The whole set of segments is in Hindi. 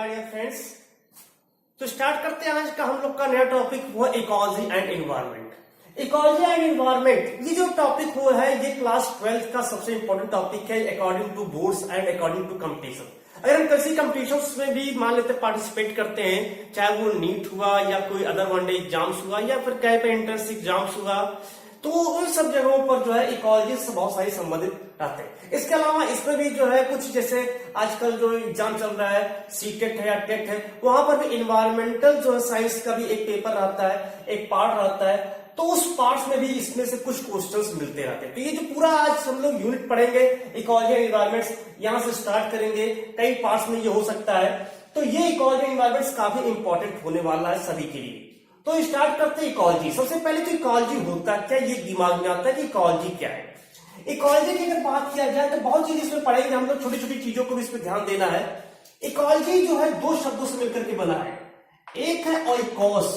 Dear friends. तो स्टार्ट करते हैं आज का हम लोग का नया टॉपिक, वो ecology and environment. Ecology and environment ये जो टॉपिक वो है, ये क्लास 12th का सबसे इंपॉर्टेंट टॉपिक है according to boards and according to competition. अगर हम किसी कंपटीशन में भी मान लेते पार्टिसिपेट करते हैं, चाहे वो नीट हुआ या कोई अदर वनडे एग्जाम्स हुआ या फिर कहीं पे एंट्रेंस एग्जाम्स हुआ, तो उन सब जगहों पर जो है इकोलॉजी से बहुत सारी संबंधित रहते हैं। इसके अलावा इसमें भी जो है कुछ, जैसे आजकल जो एग्जाम चल रहा है सीटेट है या टेट है, वहां पर भी इन्वायरमेंटल जो है साइंस का भी एक पेपर रहता है, एक पार्ट रहता है, तो उस पार्ट्स में भी इसमें से कुछ क्वेश्चंस मिलते रहते हैं। तो ये जो पूरा आज हम लोग यूनिट पढ़ेंगे इकोलॉजी एंड एनवायरमेंट्स, यहां से स्टार्ट करेंगे, कई पार्ट्स में ये हो सकता है। तो ये इकोलॉजी एंड एनवायरमेंट्स काफी इंपॉर्टेंट होने वाला है सभी के लिए। तो स्टार्ट करते हैं इकोलॉजी। सबसे पहले तो इकोलॉजी होता क्या, ये दिमाग में आता है कि इकोलॉजी क्या है। इकोलॉजी की अगर बात किया जाए तो बहुत चीज इसमें पढ़ेंगे हम लोग, छोटी छोटी चीजों को भी इस पर ध्यान देना है। इकोलॉजी जो है दो शब्दों से मिलकर के बना है, एक है ओइकोस।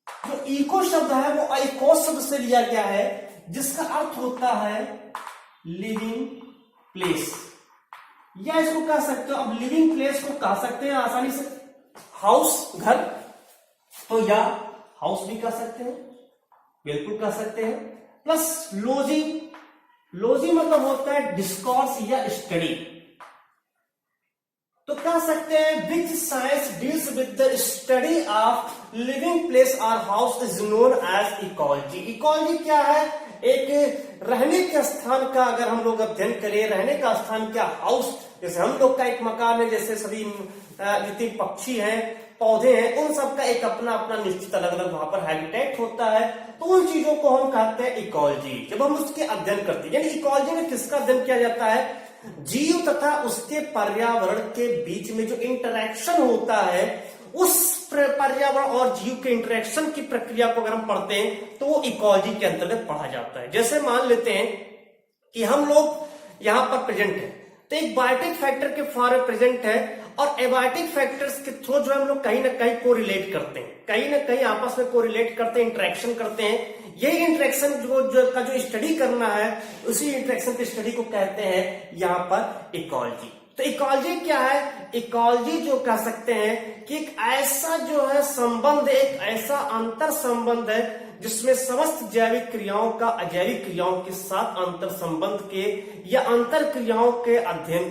जो इको शब्द है वो ओइकोस शब्द से लिया गया है, जिसका अर्थ होता है लिविंग प्लेस, या इसको कह सकते हो, अब लिविंग प्लेस को कह सकते हैं आसानी से हाउस, घर, तो या हाउस भी कह सकते हैं, बिल्कुल कह सकते हैं। प्लस लॉजिंग, लॉजिंग मतलब होता है डिस्कोर्स या स्टडी, तो कह सकते हैं which science deals with the study of living place और house is known as ecology. Ecology क्या है, एक रहने के स्थान का अगर हम लोग अध्ययन करें, रहने का स्थान क्या, हाउस, जैसे हम लोग का एक मकान है, जैसे सभी जितने पक्षी हैं, पौधे हैं, उन सब का एक अपना अपना निश्चित अलग अलग वहां पर हैबिटेट होता है, तो उन चीजों को हम कहते हैं इकोलॉजी। जब हम उसके अध्ययन करते हैं, यानी इकोलॉजी में किसका अध्ययन किया जाता है, जीव तथा उसके पर्यावरण के बीच में जो इंटरेक्शन होता है, उस पर्यावरण और जीव के इंटरेक्शन की प्रक्रिया को अगर हम पढ़ते हैं तो वो इकोलॉजी के अंतर्गत पढ़ा जाता है। जैसे मान लेते हैं कि हम लोग यहां पर प्रेजेंट है, तो एक बायोटिक फैक्टर के फॉर प्रेजेंट है, और एबायोटिक फैक्टर्स के थ्रू जो हम लोग कहीं ना कहीं को रिलेट करते हैं, कहीं ना कहीं आपस में को रिलेट करते हैं, इंटरेक्शन करते हैं। यही इंटरेक्शन जो स्टडी करना है, उसी इंटरेक्शन की स्टडी को कहते हैं यहां पर इकोलॉजी। तो इकोलॉजी क्या है, इकोलॉजी जो कह सकते हैं कि एक ऐसा जो है संबंध, एक ऐसा अंतर संबंध है जिसमें समस्त जैविक क्रियाओं का अजैविक क्रियाओं के साथ अंतर संबंध के या अंतर क्रियाओं के अध्ययन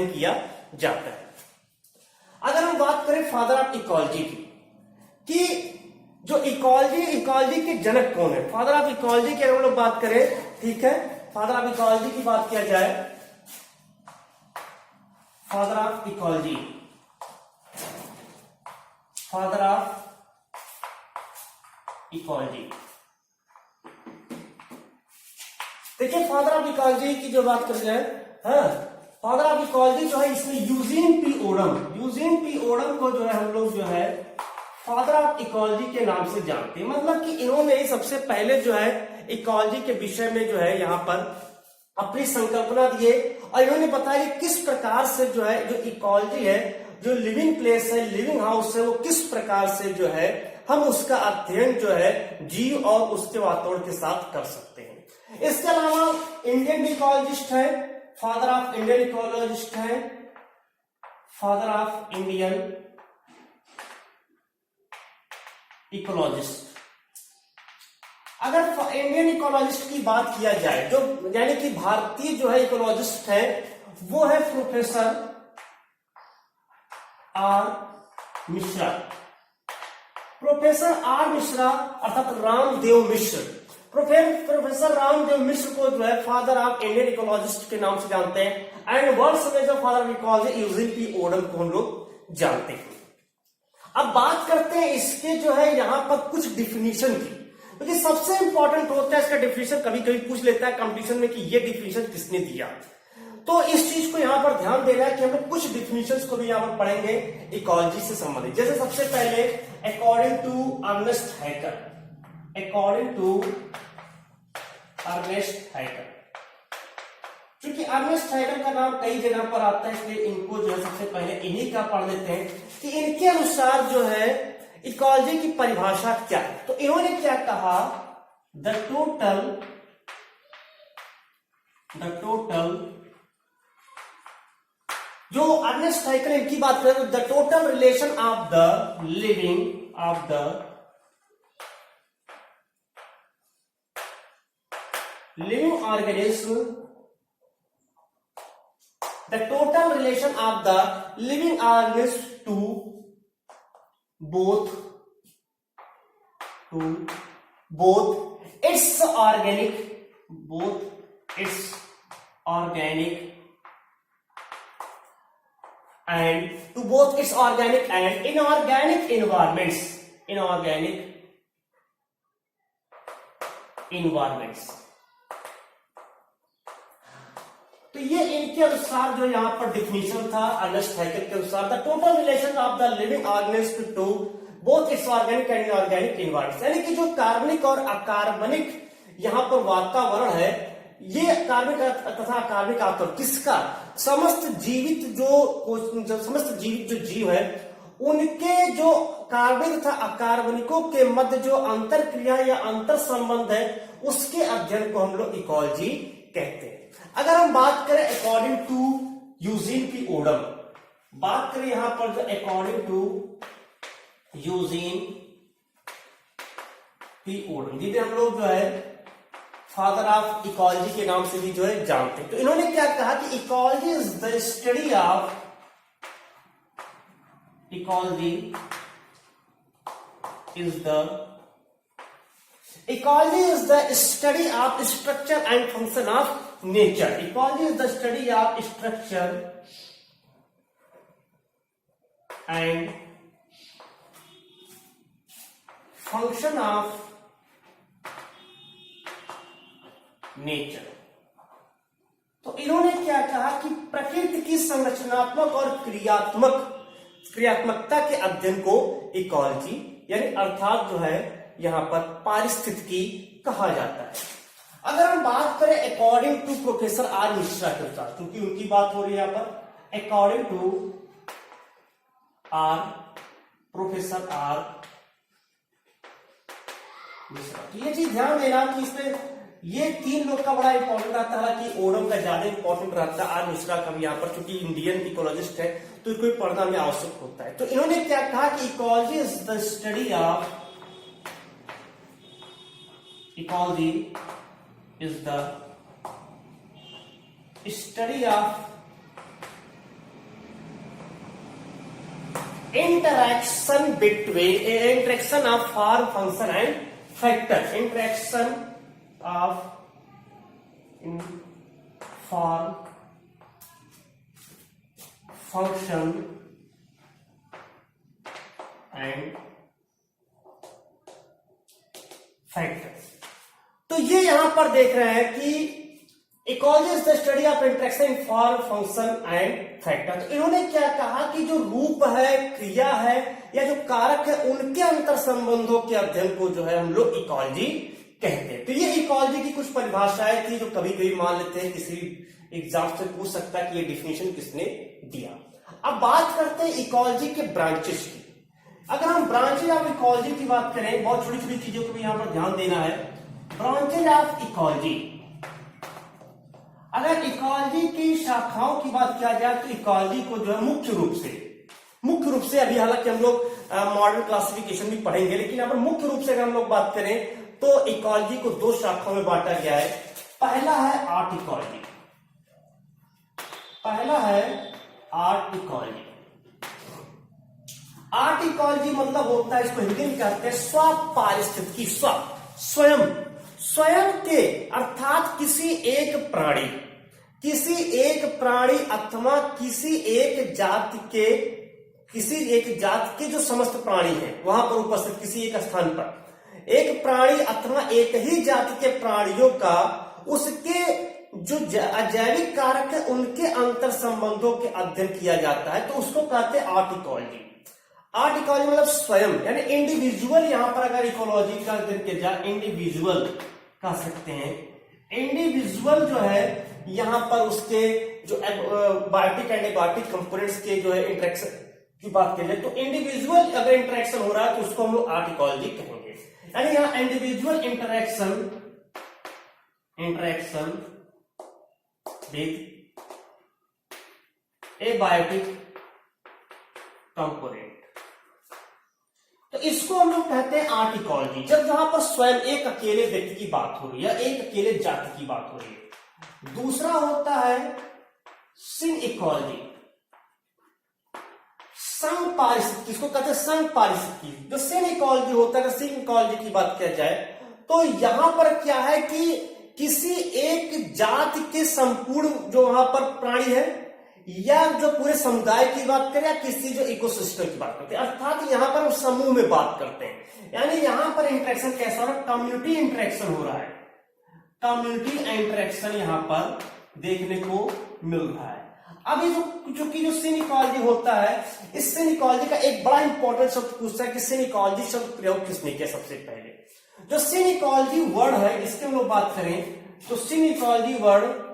किया जाता है। अगर हम बात करें फादर ऑफ इकोलॉजी की, कि जो इकोलॉजी के जनक कौन है, फादर ऑफ इकोलॉजी की अगर हम लोग बात करें, ठीक है, फादर ऑफ इकोलॉजी की बात किया जाए, father of ecology, father of ecology, देखिए फादर ऑफ इकोलॉजी की जो बात करें जाए, फादर ऑफ इकोलॉजी जो है इसमें यूजीन पी ओडम को जो है हम लोग जो है फादर ऑफ इकोलॉजी के नाम से जानते हैं। मतलब कि इन्होंने ही सबसे पहले जो है इकोलॉजी के विषय में जो है यहाँ पर अपनी संकल्पना दिए, और इन्होंने बताया कि किस प्रकार से जो है जो इकोलॉजी है, जो लिविंग प्लेस है, लिविंग हाउस है, वो किस प्रकार से जो है हम उसका अध्ययन जो है जीव और उसके वातावरण के साथ कर सकते हैं। इसके अलावा इंडियन इकोलॉजिस्ट है, फादर ऑफ इंडियन इकोलॉजिस्ट है, फादर ऑफ इंडियन इकोलॉजिस्ट। अगर इंडियन इकोलॉजिस्ट की बात किया जाए, जो यानी कि भारतीय जो है इकोलॉजिस्ट है, वो है professor R Mishra. Professor R Mishra अर्थात रामदेव मिश्र, प्रोफेसर रामदेव मिश्र को जो है फादर ऑफ इंडियन इकोलॉजिस्ट के नाम से जानते हैं। एंड वर्ल्ड में जो father of ecology Eugene P Odum को हम लोग जानते हैं। अब बात करते हैं इसके जो है यहां पर कुछ डिफिनीशन की, क्योंकि तो सबसे इंपॉर्टेंट होता है इसका डिफिनीशन। कभी कभी पूछ लेता है कंपटीशन में कि ये डिफिनीशन किसने दिया, तो इस चीज को यहां पर ध्यान देना है कि हम लोग कुछ डिफिनीशंस को भी यहां पर पढ़ेंगे इकोलॉजी से संबंधित। जैसे सबसे पहले according to Ernest Haeckel, according to Ernest Haeckel, क्योंकि अर्नेस्ट हैकर का नाम कई जगह पर आता है, इसलिए इनको जो है सबसे पहले इन्हीं का पढ़ लेते हैं कि इनके अनुसार जो है इकोलॉजी की परिभाषा क्या है। तो इन्होंने क्या कहा, द टोटल जो अर्नेस्ट हाइकल इनकी बात करें तो the total relation of the living organism, the total relation of the living organism to both its organic and inorganic environments. तो ये इनके अनुसार जो यहां पर डिफिनीशन था अर्नेस्ट हाइकल के अनुसार, the total relation of the living organism to both its organic and inorganic environment, यानी कि जो कार्बनिक और अकार्बनिक यहां पर वातावरण है, ये कार्बनिक तथा अकार्बनिक आतंक किसका, समस्त जीवित जो जीव है उनके जो कार्बनिक तथा अकार्बनिकों के मध्य जो अंतर क्रिया या अंतर संबंध है उसके अध्ययन को हम लोग इकोलॉजी कहते हैं। अगर हम बात करें according to Eugene P Odum, बात करें यहां पर जो according to Eugene P Odum, जिन्हें हम लोग जो है फादर ऑफ इकोलॉजी के नाम से भी जो है जानते हैं, तो इन्होंने क्या कहा कि ecology is the study of ecology is the study of structure and function of nature. Ecology is the study of structure and function of nature. तो इन्होंने क्या कहा कि प्रकृति की संरचनात्मक और क्रियात्मकता के अध्ययन को इकोलॉजी यानी अर्थात जो है यहां पर पारिस्थितिकी कहा जाता है। अगर हम बात करें according to professor R Mishra के अनुसार, क्योंकि उनकी बात हो रही है यहां पर, according to professor R Mishra, तो ये चीज ध्यान देना कि इसमें ये तीन लोग का बड़ा इंपॉर्टेंट रहता है, कि ओडम का ज्यादा इंपॉर्टेंट रहता है, आर मिश्रा का भी यहाँ पर, क्योंकि इंडियन इकोलॉजिस्ट है तो इनको पढ़ना में आवश्यक होता है। तो इन्होंने क्या कहा कि ecology is the study of interaction of form, function and factor, interaction of form, function and factor। तो ये यहां पर देख रहे हैं कि ecology is the study of interaction in form, function and factor. तो इन्होंने क्या कहा कि जो रूप है, क्रिया है या जो कारक है उनके अंतर संबंधों के अध्ययन को जो है हम लोग इकोलॉजी कहते हैं। तो ये इकोलॉजी की कुछ परिभाषाएं थी जो कभी कभी मान लेते हैं, किसी एग्जाम से पूछ सकता है कि ये डिफिनेशन किसने दिया। अब बात करते हैं इकोलॉजी के ब्रांचेस की। अगर हम ब्रांचेज ऑफ इकोलॉजी की बात करें, बहुत छोटी छोटी चीजों को भी यहां पर ध्यान देना है। ब्रांचेज ऑफ इकोलॉजी, अगर इकोलॉजी की शाखाओं की बात किया जाए तो इकोलॉजी को जो है मुख्य रूप से अभी हालांकि हम लोग मॉडर्न क्लासिफिकेशन भी पढ़ेंगे, लेकिन यहाँ पर मुख्य रूप से अगर हम लोग बात करें तो इकोलॉजी को दो शाखाओं में बांटा गया है। पहला है आर्ट इकोलॉजी, आर्ट इकोलॉजी मतलब होता है, इसको हिंदी में कहते हैं स्वपारिस्थितिकी, स्वयं के, अर्थात किसी एक प्राणी अथवा किसी एक जाति के जो समस्त प्राणी हैं वहां पर उपस्थित किसी एक स्थान पर एक प्राणी अथवा एक ही जाति के प्राणियों का उसके जो अजैविक कारक है उनके अंतर संबंधों के अध्ययन किया जाता है, तो उसको कहते हैं आर्ट इकोलॉजी। आर्ट इकोलॉजी मतलब स्वयं यानी इंडिविजुअल, यहां पर अगर इकोलॉजी का अध्ययन किया जाए इंडिविजुअल कह सकते हैं। इंडिविजुअल जो है यहां पर उसके जो बायोटिक एंड एबायोटिक कंपोनेंट्स के जो है इंटरेक्शन की बात करें तो इंडिविजुअल अगर इंटरेक्शन हो रहा है तो उसको हम लोग आर्ट इकोलॉजी कहेंगे। यानी यहां individual interaction with abiotic component. तो इसको हम लोग कहते हैं आर्ट इकोलॉजी, जब जहां पर स्वयं एक अकेले व्यक्ति की बात हो रही है, एक अकेले जाति की बात हो रही है। दूसरा होता है सिन इकोलॉजी, संघ पारिस्थितिकी, इसको कहते हैं संघ पारिस्थितिकी। जो सिन इकोलॉजी होता है, सिन इकोलॉजी की बात किया जाए तो यहां पर क्या है कि किसी एक जाति के संपूर्ण जो वहां पर प्राणी है, या जो पूरे समुदाय की बात करें, या किसी जो इकोसिस्टम की बात करते हैं, अर्थात यहां पर हम समूह में बात करते हैं। यानी यहां पर इंटरेक्शन कैसा हो रहा है, कम्युनिटी इंटरेक्शन हो रहा है, कम्युनिटी इंटरेक्शन यहां पर देखने को मिल रहा है। अब ये जो सिन इकोलॉजी होता है, इस सिन इकोलॉजी का एक बड़ा इंपॉर्टेंट शब्द पूछता है कि सिन इकोलॉजी शब्द प्रयोग किसने किया। सबसे पहले जो सिन इकोलॉजी वर्ड है, इसके हम लोग बात करें तो सिन ecology word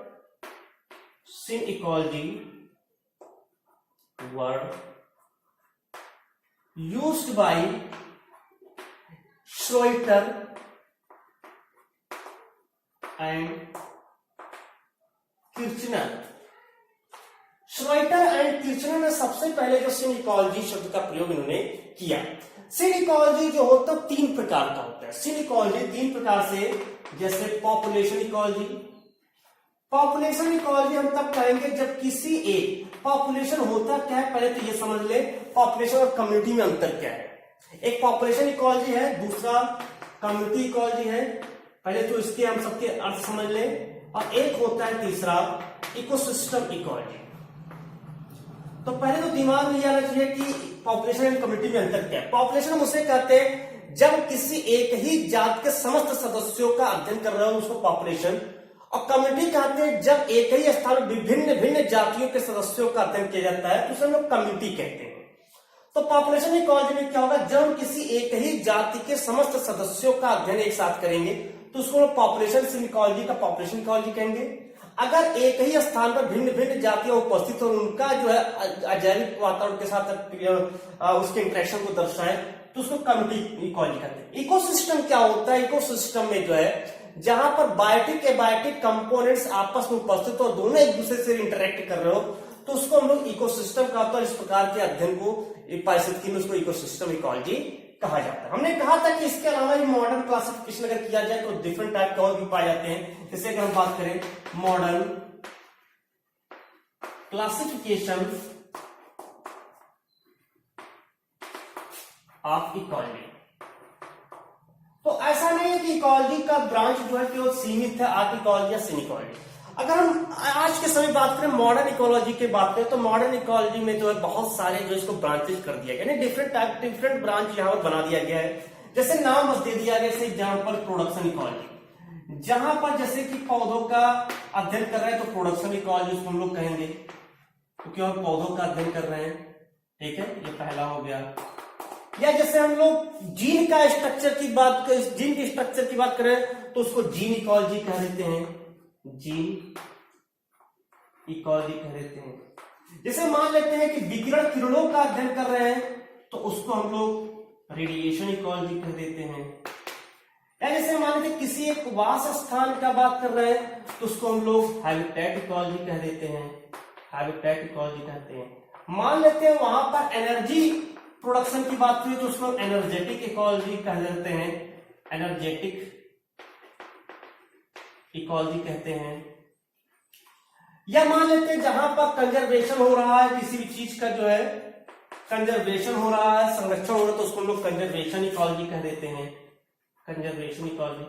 used by Schroeter and Kirchner। Schroeter and Kirchner ने सबसे पहले जो सिन इकोलॉजी शब्द का प्रयोग इन्होंने किया। सिन इकोलॉजी जो होता है 3 प्रकार का होता है। सिन इकोलॉजी 3 प्रकार से, जैसे पॉपुलेशन इकोलॉजी। पॉपुलेशन इकोलॉजी हम तब कहेंगे जब किसी एक पॉपुलेशन होता क्या है, पहले तो ये समझ ले पॉपुलेशन और कम्युनिटी में अंतर क्या है। एक पॉपुलेशन इकोलॉजी है, दूसरा कम्युनिटी इकोलॉजी है। पहले तो इसके हम सबके अर्थ समझ ले, और एक होता है तीसरा इकोसिस्टम इकोलॉजी। तो पहले तो दिमाग में ये आना चाहिए कि पॉपुलेशन एंड कम्युनिटी में अंतर क्या है। पॉपुलेशन हम उसे कहते हैं जब किसी एक ही जात के समस्त सदस्यों का अध्ययन कर रहे हो, उसको पॉपुलेशन। और कम्युनिटी कहते हैं जब एक ही स्थान में विभिन्न भिन्न जातियों के सदस्यों का अध्ययन किया जाता है, तो उसे हम लोग कम्युनिटी कहते हैं। तो पॉपुलेशन इकोलॉजी में क्या होगा, जब किसी एक ही जाति के समस्त सदस्यों का अध्ययन एक साथ करेंगे तो उसको पॉपुलेशन इकोलॉजी का पॉपुलेशन इकोलॉजी कहेंगे। अगर एक ही स्थान पर भिन्न भिन्न जातियां उपस्थित हो, उनका जो है जैविक वातावरण के साथ उसके इंटरेक्शन को दर्शाए, तो उसको कम्युनिटी इकोलॉजी कहते हैं। इकोसिस्टम क्या होता है, इकोसिस्टम में जो है जहां पर बायोटिक एबायोटिक कंपोनेंट्स आपस में उपस्थित और दोनों एक दूसरे से इंटरेक्ट कर रहे हो, तो उसको हम लोग इकोसिस्टम का होता है। इस प्रकार के अध्ययन को पारिस्थितिकी में उसको इकोसिस्टम इकोलॉजी कहा जाता है। हमने कहा था कि इसके अलावा मॉडर्न क्लासिफिकेशन अगर किया जाए तो डिफरेंट टाइप के और भी पाए जाते हैं। जैसे अगर हम बात करें मॉडर्न क्लासिफिकेशन ऑफ इकोलॉजी, तो ऐसा नहीं है कि इकोलॉजी का ब्रांच जो है केवल सीमित है आर्ट इकोलॉजी या सिन इकोलॉजी। अगर हम आज के समय बात करें मॉडर्न इकोलॉजी की बात करें, तो मॉडर्न इकोलॉजी में जो है बहुत सारे जो इसको ब्रांचेस कर दिया गया, डिफरेंट ब्रांच यहाँ पर बना दिया गया है। जैसे नाम बस दे दिया गया, जैसे एग्जाम्पल प्रोडक्शन इकोलॉजी, जहां पर जैसे कि पौधों का अध्ययन कर रहे हैं तो प्रोडक्शन इकोलॉजी उसको हम लोग कहेंगे, क्योंकि हम पौधों का अध्ययन कर रहे हैं। ठीक है, ये पहला हो गया। या जैसे हम लोग जीन का स्ट्रक्चर की बात, जीन के स्ट्रक्चर की बात करें तो उसको जीन इकोलॉजी कह देते हैं, जीन इकोलॉजी कह देते हैं। जैसे मान लेते हैं कि विकिरण किरणों का अध्ययन कर रहे हैं तो उसको हम लोग रेडिएशन इकोलॉजी कह देते हैं। या जैसे मान लेते किसी एक वास स्थान का बात कर रहे हैं तो उसको हम लोग हैबिटेट इकोलॉजी कह देते हैं, हैबिटेट इकोलॉजी कहते हैं। मान लेते हैं वहां पर एनर्जी प्रोडक्शन की बात करें तो उसको एनर्जेटिक इकोलॉजी कह देते हैं, एनर्जेटिक इकोलॉजी कहते हैं। या मान लेते हैं जहां पर कंजर्वेशन हो रहा है, किसी भी चीज का जो है कंजर्वेशन हो रहा है, संरक्षण हो रहा है, तो उसको हम लोग कंजर्वेशन इकोलॉजी कह देते हैं, कंजर्वेशन इकोलॉजी।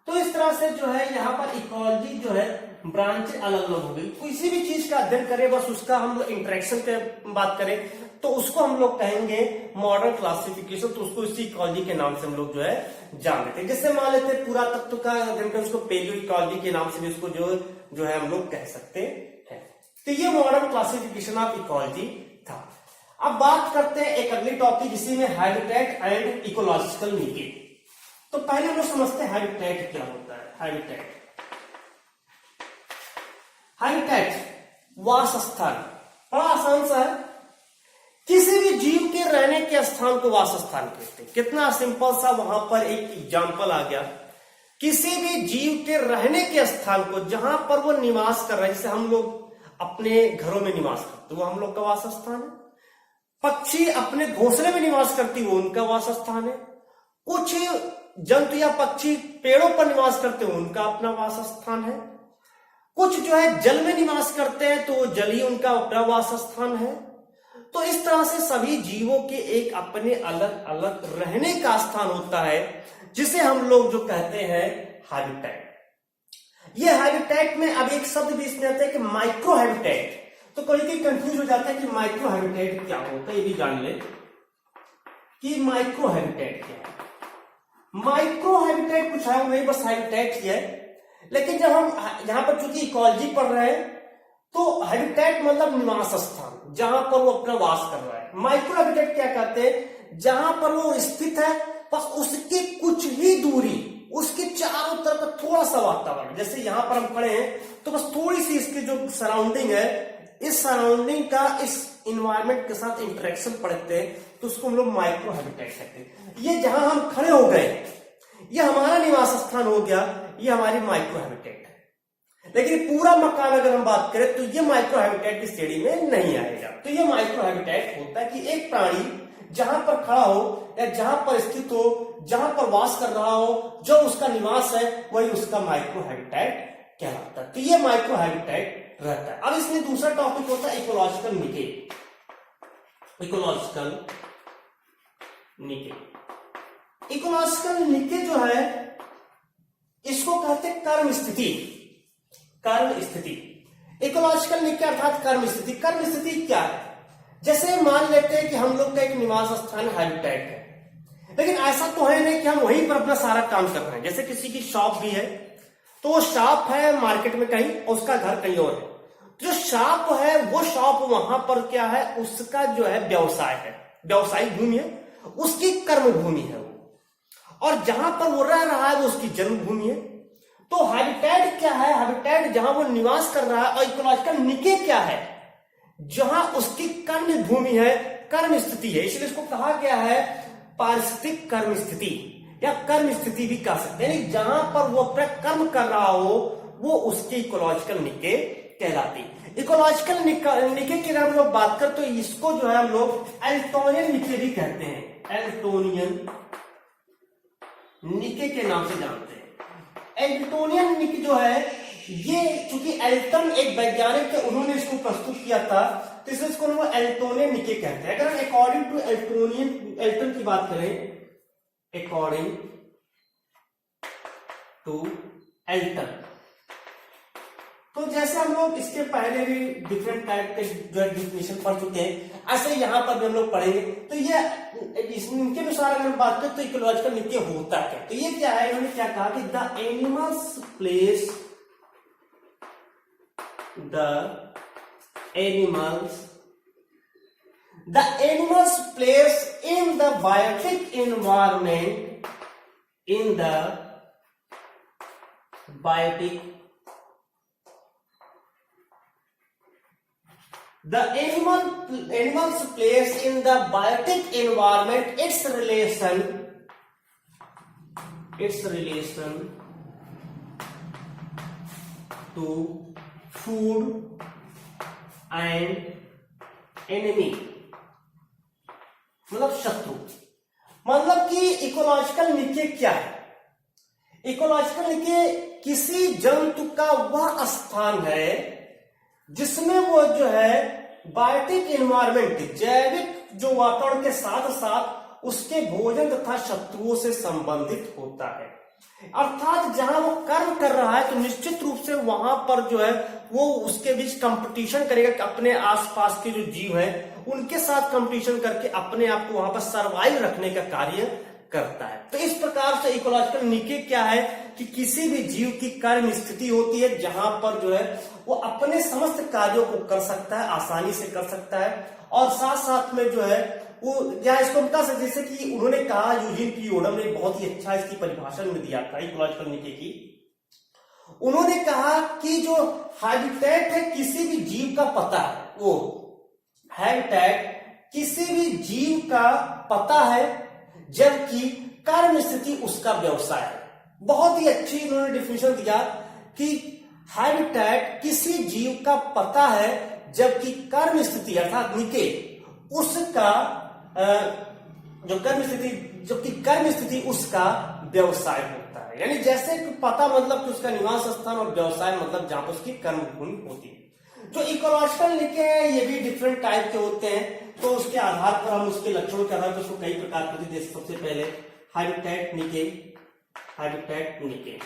तो इस तरह से जो है यहाँ पर इकोलॉजी जो है ब्रांच अलग अलग हो गई। किसी भी चीज का अध्ययन करें, बस उसका हम लोग इंटरेक्शन पे बात करें तो उसको हम लोग कहेंगे मॉडर्न क्लासिफिकेशन, तो उसको इसी इकोलॉजी के नाम से हम लोग जो है जान लेते हैं। जैसे मान लेते हैं पुरातत्व का अध्ययन करें, उसको पेलियो इकोलॉजी के नाम से भी उसको जो है हम लोग कह सकते हैं। तो ये मॉडर्न क्लासिफिकेशन ऑफ इकोलॉजी था। अब बात करते हैं एक अगली टॉपिक जिसमें हैबिटेट एंड इकोलॉजिकल मीडिएट। तो पहले हम लोग समझते हैं हैबिटेट क्या होता है। हैबिटेट वासस्थान, बड़ा आसान सा है। किसी भी जीव के रहने के स्थान को वासस्थान कहते हैं। कितना सिंपल सा वहां पर एक एग्जांपल आ गया। किसी भी जीव के रहने के स्थान को, जहां पर वो निवास कर रहे हैं, जैसे हम लोग अपने घरों में निवास करते वो हम लोग का वास स्थान है। पक्षी अपने घोंसले में निवास करती वो उनका वास स्थान है। कुछ जंतु या पक्षी पेड़ों पर निवास करते हैं उनका अपना वास स्थान है। कुछ जो है जल में निवास करते हैं तो जल ही उनका अपना वास स्थान है। तो इस तरह से सभी जीवों के एक अपने अलग अलग रहने का स्थान होता है जिसे हम लोग जो कहते हैं हैबिटेट। ये हैबिटेट में अब एक शब्द भी इसमें आता है कि माइक्रो हैबिटेट। तो कोई कंफ्यूज हो जाता है कि माइक्रो हैबिटेट क्या होता है, ये भी जान ले कि माइक्रो हैबिटेट क्या है। माइक्रो हैबिटेट कुछ है नहीं, बस हैबिटेट ही है। लेकिन जब हम यहां पर चूंकि इकोलॉजी पढ़ रहे हैं तो हैबिटेट मतलब निवास स्थान, जहां पर वो अपना वास कर रहा है। माइक्रो हैबिटेट क्या कहते हैं, जहां पर वो स्थित है बस उसकी कुछ ही दूरी, उसके चारों तरफ थोड़ा सा वातावरण, जैसे यहां पर हम खड़े हैं तो बस थोड़ी सी इसकी जो सराउंडिंग है, इस सराउंडिंग का इस इन्वायरमेंट के साथ इंटरेक्शन पड़ते हैं तो उसको हम लोग माइक्रो हैबिटेट कहते हैं। ये जहां हम खड़े हो गए ये हमारा निवास स्थान हो गया, ये हमारी माइक्रो हैबिटेट है। लेकिन पूरा मकान अगर हम बात करें तो ये माइक्रो हैबिटेट की श्रेणी में नहीं आएगा। तो ये माइक्रो हैबिटेट होता है कि एक प्राणी जहां पर खड़ा हो या जहां पर स्थित हो, जहां पर वास कर रहा हो, जो उसका निवास है वही उसका माइक्रो हैबिटेट कहलाता है। तो ये माइक्रो हैबिटेट रहता है। अब इसमें दूसरा टॉपिक होता है इकोलॉजिकल निके। इकोलॉजिकल निके, इकोलॉजिकल निके जो है इसको कहते हैं कर्म स्थिति। कर्म स्थिति, इकोलॉजिकल निके अर्थात कर्म स्थिति। कर्म स्थिति क्या है, जैसे मान लेते हैं कि हम लोग का एक निवास स्थान हैबिटेट है, लेकिन ऐसा तो है नहीं कि हम वहीं पर अपना सारा काम कर रहे हैं। जैसे किसी की शॉप भी है तो वो शॉप है मार्केट में कहीं और उसका घर कहीं और है। जो शॉप है वो शॉप वहां पर क्या है, उसका जो है व्यवसाय है, व्यवसायिक भूमि है, उसकी कर्म भूमि है वो। और जहां पर वो रह रहा है वो उसकी जन्मभूमि है। तो हैबिटेट क्या है, हैबिटेट जहां वो निवास कर रहा है। और इकोलॉजिकल निके क्या है, जहां उसकी कर्म भूमि है, कर्म स्थिति है। इसलिए इसको कहा गया है पारिस्थितिक कर्म स्थिति या कर्म स्थिति भी कह सकते हैं। जहां पर वो अपना कर्म कर रहा हो वो उसके इकोलॉजिकल निके कहलाती। इकोलॉजिकल निके की अगर हम लोग बात करें तो इसको जो है हम लोग एल्टोनियन निके भी कहते हैं। एल्टोनियन निके के नाम से जानते हैं। एल्टोनियन निके जो है ये चूंकि एल्टन एक वैज्ञानिक थे, उन्होंने इसको प्रस्तुत किया था तो इसलिए इसको हम एल्टोनियन निके कहते हैं। अगर हम अकॉर्डिंग टू एल्टन की बात करें, अकॉर्डिंग टू एल्टन, तो जैसे हम लोग इसके पहले भी डिफरेंट टाइप के जो है डिफिनेशन पढ़ चुके हैं, ऐसे यहां पर भी हम लोग पढ़ेंगे। तो ये इनके अनुसार अगर हम बात करें तो इकोलॉजिकल निके होता क्या, तो ये क्या है, इन्होंने क्या कहा कि the animals place, the animals place in the biotic environment, in the biotic, the animals place in the biotic environment its relation to food and enemy, मतलब शत्रु। मतलब कि इकोलॉजिकल निके क्या है, इकोलॉजिकल निके किसी जंतु का वह स्थान है जिसमें वो जो है बायोटिक एनवायरमेंट, जैविक जो वातावरण के साथ साथ उसके भोजन तथा शत्रुओं से संबंधित होता है। अर्थात जहां वो कर्म कर रहा है तो निश्चित रूप से वहां पर जो है वो उसके बीच कंपटीशन करेगा कि अपने आसपास के जो जीव हैं उनके साथ कंपटीशन करके अपने आप को वहां पर सरवाइव रखने का कार्य करता है। तो इस प्रकार से इकोलॉजिकल निके क्या है कि किसी भी जीव की कर्म स्थिति होती है जहां पर जो है वो अपने समस्त कार्यों को कर सकता है, आसानी से कर सकता है, और साथ साथ में जो है वो या इसको बता सकते, जैसे कि उन्होंने कहा, यूजीन पी ओडम ने बहुत ही अच्छा इसकी परिभाषा में दिया था इकोलॉजिकल निके की। उन्होंने कहा कि जो हैबिटेट है किसी भी जीव का पता है, वो हैबिटेट किसी भी जीव का पता है जबकि कर्म स्थिति उसका व्यवसाय है। बहुत ही अच्छी उन्होंने डिफिनेशन दिया कि हैबिटेट किसी जीव का पता है जबकि कर्म स्थिति अर्थात निके उसका जबकि कर्म स्थिति उसका व्यवसाय होता है। यानी जैसे कि पता मतलब कि उसका निवास स्थान और व्यवसाय मतलब जहां पर उसकी कर्म भूमि होती है। जो इकोलॉजिकल निके हैं ये भी डिफरेंट टाइप के होते हैं, तो उसके आधार पर हम उसके लक्षणों के आधार पर उसको कई प्रकार के जैसे सबसे पहले हैबिटेट निके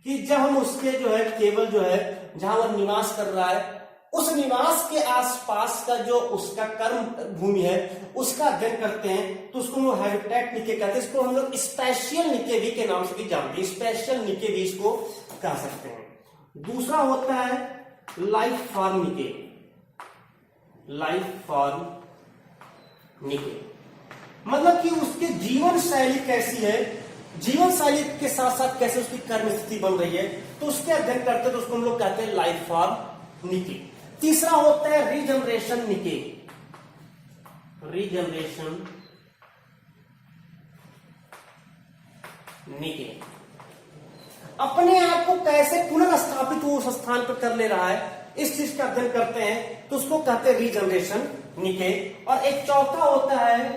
कि जब हम उसके जो है केवल जो है जहां वो निवास कर रहा है उस निवास के आसपास का जो उसका कर्म भूमि है उसका अध्ययन करते हैं तो उसको हम हैबिटेट निके कहते हैं। इसको हम लोग स्पेशियल निके भी के नाम से भी जानते हैं, स्पेशल निके भी इसको कह सकते हैं। दूसरा होता है लाइफ फॉर्म निके मतलब कि उसकी जीवन शैली कैसी है, जीवन शैली के साथ साथ कैसे उसकी कर्म स्थिति बन रही है तो उसके अध्ययन करते हैं तो उसको हम लोग कहते हैं लाइफ फॉर्म निके। तीसरा होता है रीजनरेशन निके अपने आप को कैसे पुनर्स्थापित वो उस स्थान पर कर ले रहा है इस चीज का अध्ययन करते हैं तो उसको कहते हैं रीजनरेशन निके। और एक चौथा होता है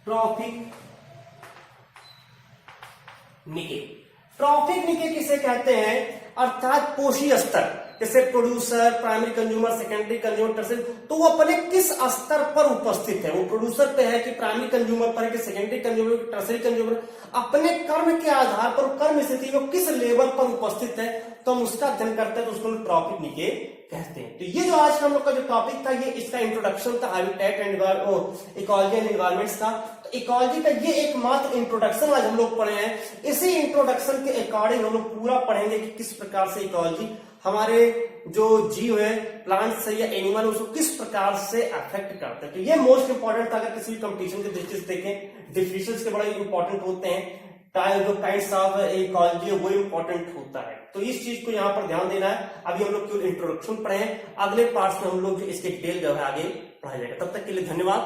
ट्रॉफिक निके किसे कहते हैं अर्थात पोषी स्तर जैसे producer, primary consumer, secondary consumer, tertiary, तो वो अपने किस स्तर पर उपस्थित है, वो प्रोड्यूसर पे है कि प्राइमरी कंज्यूमर पर है कि सेकेंडरी कंज्यूमर, टर्सरी कंज्यूमर, अपने कर्म के आधार पर कर्म स्थिति में किस लेवल पर उपस्थित है तो हम उसका अध्ययन करते हैं तो उसको ट्रॉफिक निके कहते हैं। तो ये जो आज का हम लोग का जो टॉपिक था ये इसका इंट्रोडक्शन था habitat and ecology and environments का। तो इकोलॉजी का ये एकमात्र इंट्रोडक्शन आज हम लोग पढ़े हैं। इसी इंट्रोडक्शन के अकॉर्डिंग हम लोग पूरा पढ़ेंगे कि किस प्रकार से इकोलॉजी हमारे जो जीव है प्लांट्स है या एनिमल उसको किस प्रकार से अफेक्ट करते हैं। तो ये मोस्ट इंपॉर्टेंट था। अगर किसी भी कंपटीशन की दृष्टि से देखें डिफिनेशंस के बड़े इंपॉर्टेंट होते हैं, जो काइंड्स ऑफ इकोलॉजी है वो इंपॉर्टेंट होता है। तो इस चीज को यहाँ पर ध्यान देना है। अभी हम लोग केवल इंट्रोडक्शन पढ़े हैं, अगले पार्ट में हम लोग इसके डिटेल जो है आगे पढ़ा जाएगा। तब तक के लिए धन्यवाद।